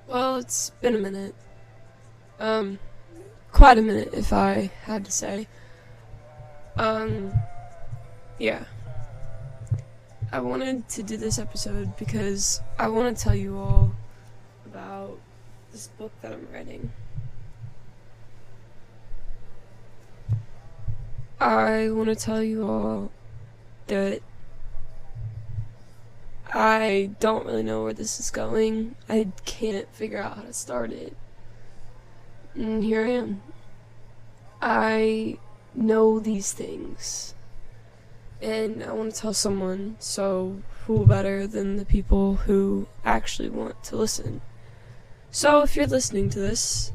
Well, it's been a minute. Quite a minute, if I had to say. Um, yeah. I wanted to do this episode because I want to tell you all about this book that I'm writing. I want to tell you all that I don't really know where this is going. I can't figure out how to start it. And here I am. I know these things. And I want to tell someone, so who better than the people who actually want to listen? So if you're listening to this,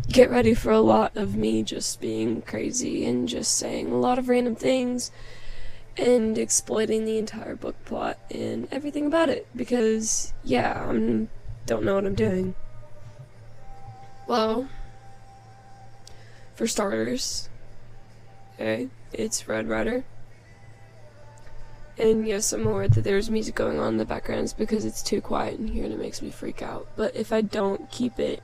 get ready for a lot of me just being crazy and just saying a lot of random things and exploiting the entire book plot and everything about it, because yeah, I don't know what I'm doing. Well, for starters, okay, it's Red Writer. And yes, I'm aware that there's music going on in the background. It's because it's too quiet in here and it makes me freak out. But if I don't keep it...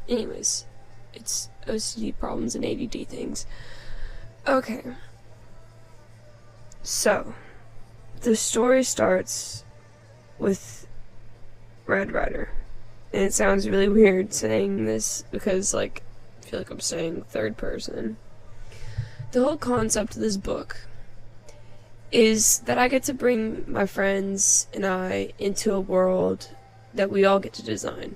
Anyways, it's OCD problems and ADD things. Okay. So, the story starts with Red Writer. And it sounds really weird saying this because, I feel like I'm saying third person. The whole concept of this book is that I get to bring my friends and I into a world that we all get to design.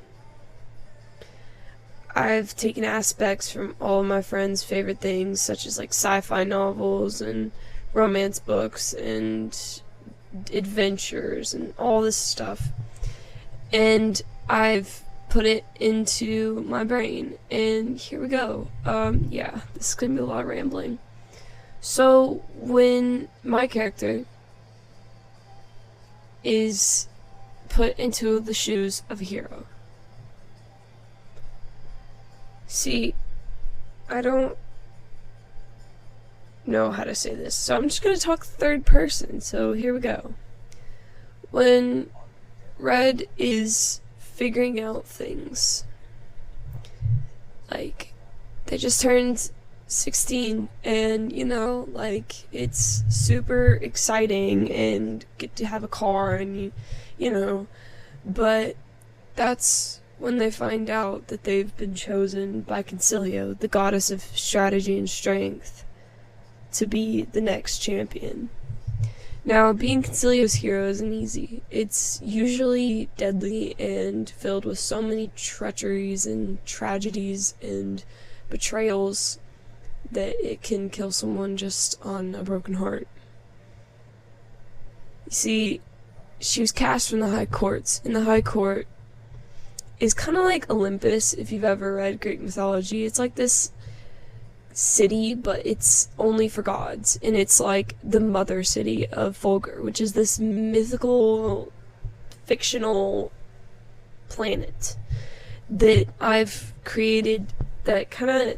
I've taken aspects from all of my friends' favorite things, such as sci-fi novels and romance books and adventures and all this stuff, and I've put it into my brain, and here we go. Yeah, this is gonna be a lot of rambling. So, when my character is put into the shoes of a hero. See, I don't know how to say this, so I'm just going to talk third person, so here we go. When Red is figuring out things, they just turned 16 and it's super exciting and get to have a car and but that's when they find out that they've been chosen by Concilio, the goddess of strategy and strength, to be the next champion. Now, being Concilio's hero isn't easy. It's usually deadly and filled with so many treacheries and tragedies and betrayals that it can kill someone just on a broken heart. You see, she was cast from the High Courts, and the High Court is kind of like Olympus, if you've ever read Greek mythology. It's like this city, but it's only for gods, and it's like the mother city of Fulgur, which is this mythical, fictional planet that I've created that kind of...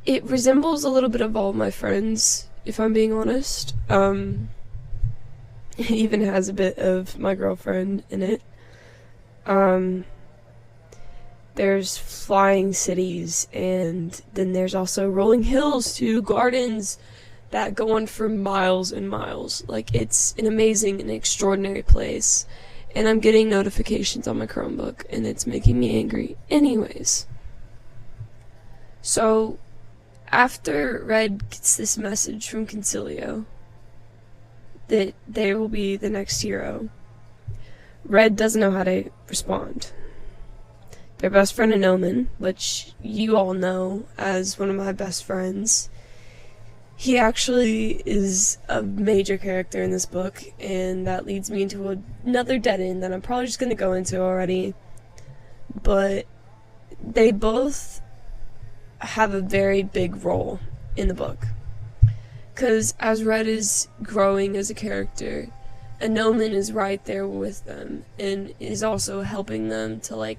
It resembles a little bit of all my friends, if I'm being honest. It even has a bit of my girlfriend in it. There's flying cities, and then there's also rolling hills to gardens that go on for miles and miles. It's an amazing and extraordinary place, and I'm getting notifications on my Chromebook, and it's making me angry. Anyways. So, after Red gets this message from Concilio that they will be the next hero, Red doesn't know how to respond. Their best friend Anoman, which you all know as one of my best friends, he actually is a major character in this book, and that leads me into another dead end that I'm probably just going to go into already. But they both have a very big role in the book. Because as Red is growing as a character, Anoman is right there with them and is also helping them to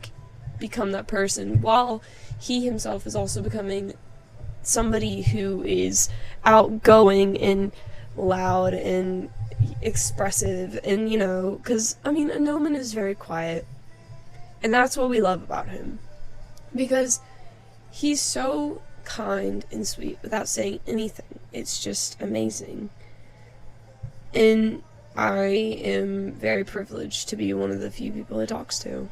become that person, while he himself is also becoming somebody who is outgoing and loud and expressive, and because Anoman is very quiet And that's what we love about him. Because he's so kind and sweet without saying anything. It's just amazing. And I am very privileged to be one of the few people he talks to.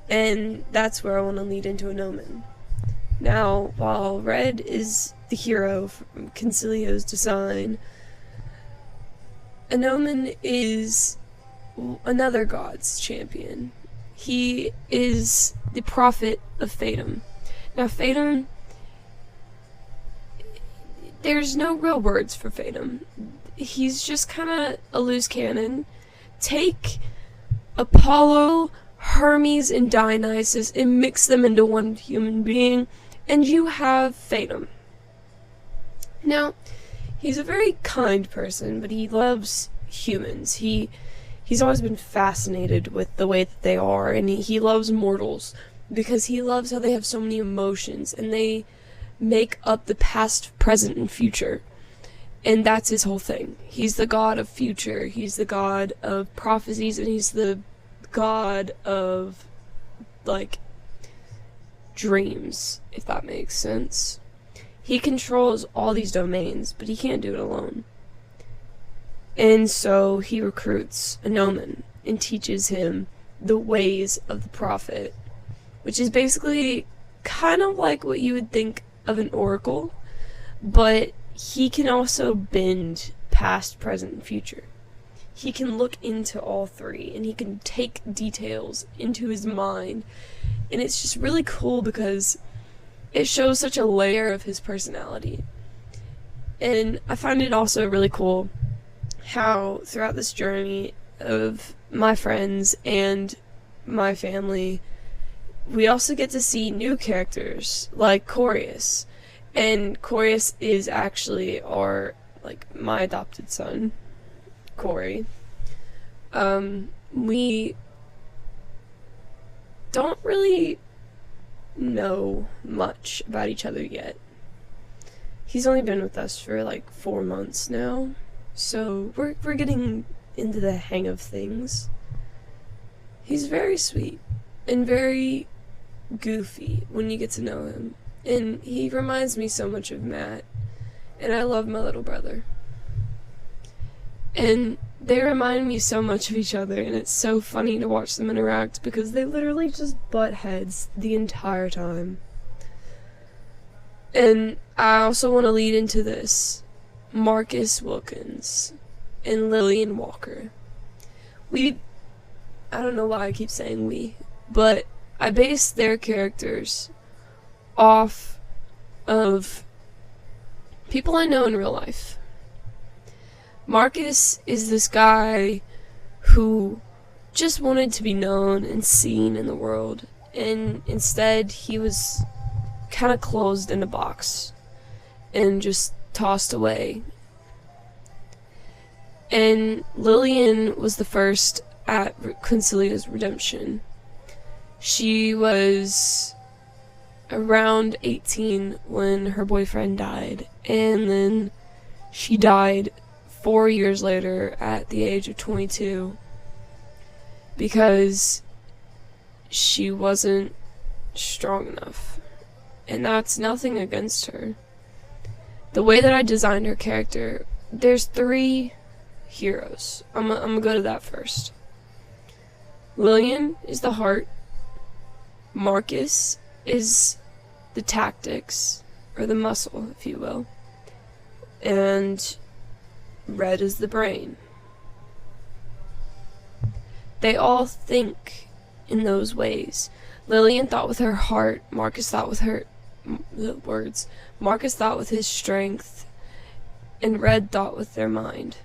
And that's where I want to lead into a Nomen. Now, while Red is the hero from Concilio's design, a Nomen is another god's champion. He is the prophet of Fatum. Now, Fatum, there's no real words for Fatum. He's just kind of a loose cannon. Take Apollo, Hermes, and Dionysus and mix them into one human being, and you have Fatum. Now, he's a very kind person, but he loves humans. He's always been fascinated with the way that they are, and he loves mortals because he loves how they have so many emotions, and they make up the past, present, and future. And that's his whole thing. He's the god of future, he's the god of prophecies, and he's the god of, like, dreams, if that makes sense. He controls all these domains, but he can't do it alone. And so he recruits a Nomen and teaches him the ways of the prophet, which is basically kind of like what you would think of an oracle, but he can also bend past, present, and future. He can look into all three, and he can take details into his mind. And it's just really cool because it shows such a layer of his personality. And I find it also really cool how throughout this journey of my friends and my family, we also get to see new characters like Corius. And Corius is actually my adopted son, Corey. We don't really know much about each other yet. He's only been with us for like 4 months now, so we're getting into the hang of things. He's very sweet and very goofy when you get to know him, and he reminds me so much of Matt, and I love my little brother. And they remind me so much of each other, and it's so funny to watch them interact because they literally just butt heads the entire time. And I also want to lead into this. Marcus Wilkins and Lillian Walker. I don't know why I keep saying we, but I based their characters off of people I know in real life. Marcus is this guy who just wanted to be known and seen in the world, and instead he was kind of closed in a box and just tossed away. And Lillian was the first at Concilio's redemption. She was around 18 when her boyfriend died, and then she died 4 years later at the age of 22 because she wasn't strong enough. And that's nothing against her. The way that I designed her character, there's 3 heroes. I'm gonna go to that first. Lillian is the heart. Marcus is the tactics, or the muscle, if you will. And Red is the brain. They all think in those ways. Lillian thought with her heart. Marcus thought with Marcus thought with his strength, and Red thought with their mind.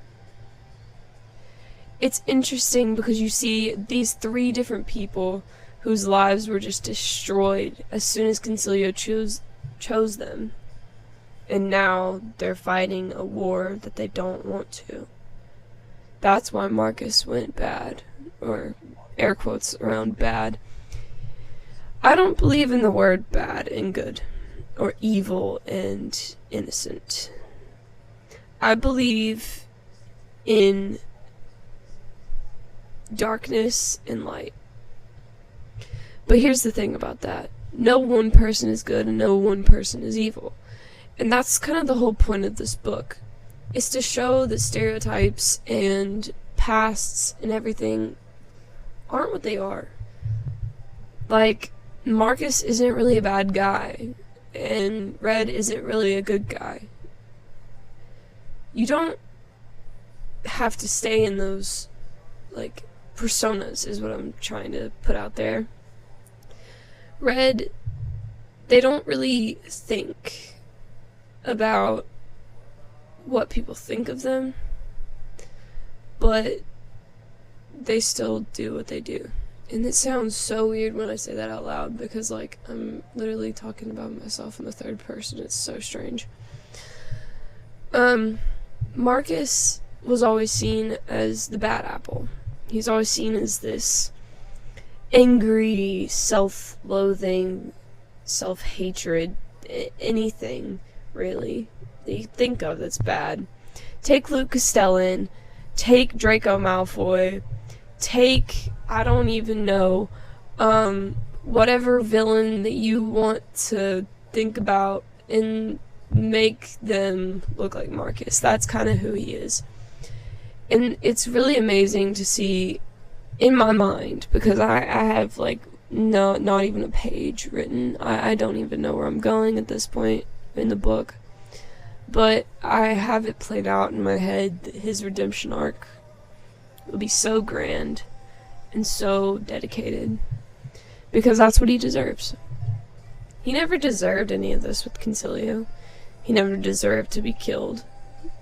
It's interesting because you see these 3 different people whose lives were just destroyed as soon as Concilio chose them. And now they're fighting a war that they don't want to. That's why Marcus went bad, or air quotes around bad. I don't believe in the word bad and good, or evil and innocent. I believe in darkness and light. But here's the thing about that. No one person is good and no one person is evil. And that's kind of the whole point of this book. Is to show that stereotypes and pasts and everything aren't what they are. Like, Marcus isn't really a bad guy, and Red isn't really a good guy. You don't have to stay in those, like, personas is what I'm trying to put out there. Red, they don't really think about what people think of them, but they still do what they do. And it sounds so weird when I say that out loud, because, like, I'm literally talking about myself in the third person. It's so strange. Marcus was always seen as the bad apple. He's always seen as this angry, self-loathing, self-hatred, anything, really, that you think of that's bad. Take Luke Castellan, take Draco Malfoy, take, I don't even know, whatever villain that you want to think about and make them look like Marcus. That's kind of who he is. And it's really amazing to see in my mind, because I have, like, not even a page written. I don't even know where I'm going at this point in the book. But I have it played out in my head that his redemption arc will be so grand and so dedicated, because that's what he deserves. He never deserved any of this with Concilio. He never deserved to be killed.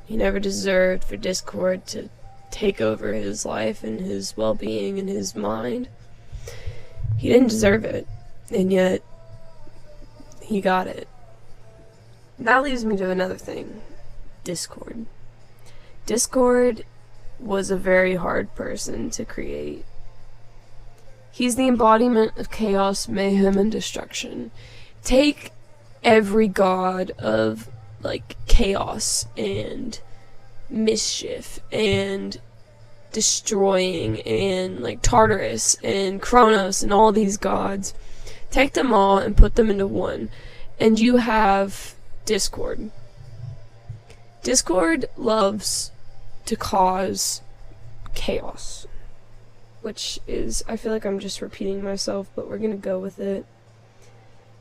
He never deserved for Discord to take over his life and his well-being and his mind. He didn't deserve it, and yet he got it. That leads me to another thing. Discord. Discord was a very hard person to create. He's the embodiment of chaos, mayhem, and destruction. Take every god of, like, chaos and mischief and destroying and, like, Tartarus and Kronos and all these gods. Take them all and put them into one, and you have Discord. Discord loves to cause chaos, which is, I feel like I'm just repeating myself, but we're gonna go with it.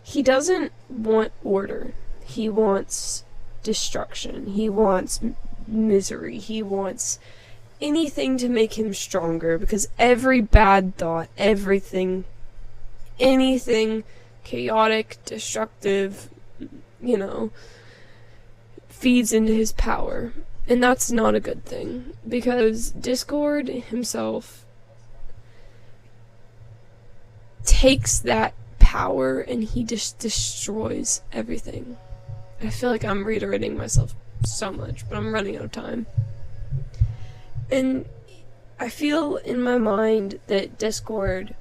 He doesn't want order. He wants destruction. He wants misery. He wants anything to make him stronger, because every bad thought, everything, anything chaotic, destructive, you know, feeds into his power. And that's not a good thing, because Discord himself takes that power and he just destroys everything. I feel like I'm reiterating myself so much, but I'm running out of time. And I feel in my mind that Discord,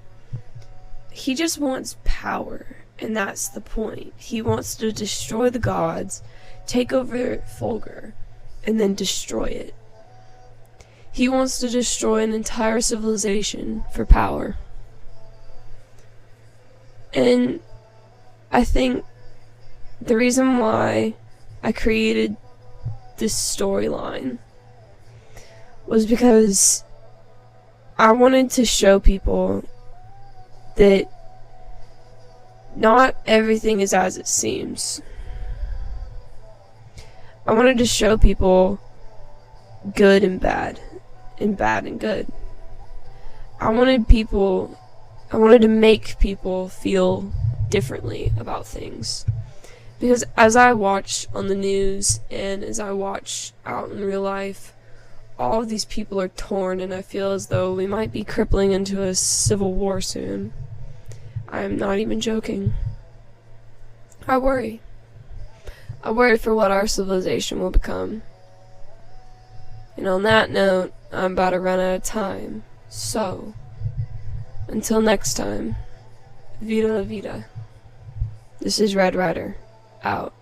he just wants power, and that's the point. He wants to destroy the gods, take over Fulgur, and then destroy it. He wants to destroy an entire civilization for power. And I think the reason why I created this storyline was because I wanted to show people that not everything is as it seems. I wanted to show people good and bad and good. I wanted to make people feel differently about things. Because as I watch on the news and as I watch out in real life, all of these people are torn, and I feel as though we might be crippling into a civil war soon. I'm not even joking. I worry. I worry for what our civilization will become. And on that note, I'm about to run out of time. So, until next time, Vida la vida. This is Red Rider, out.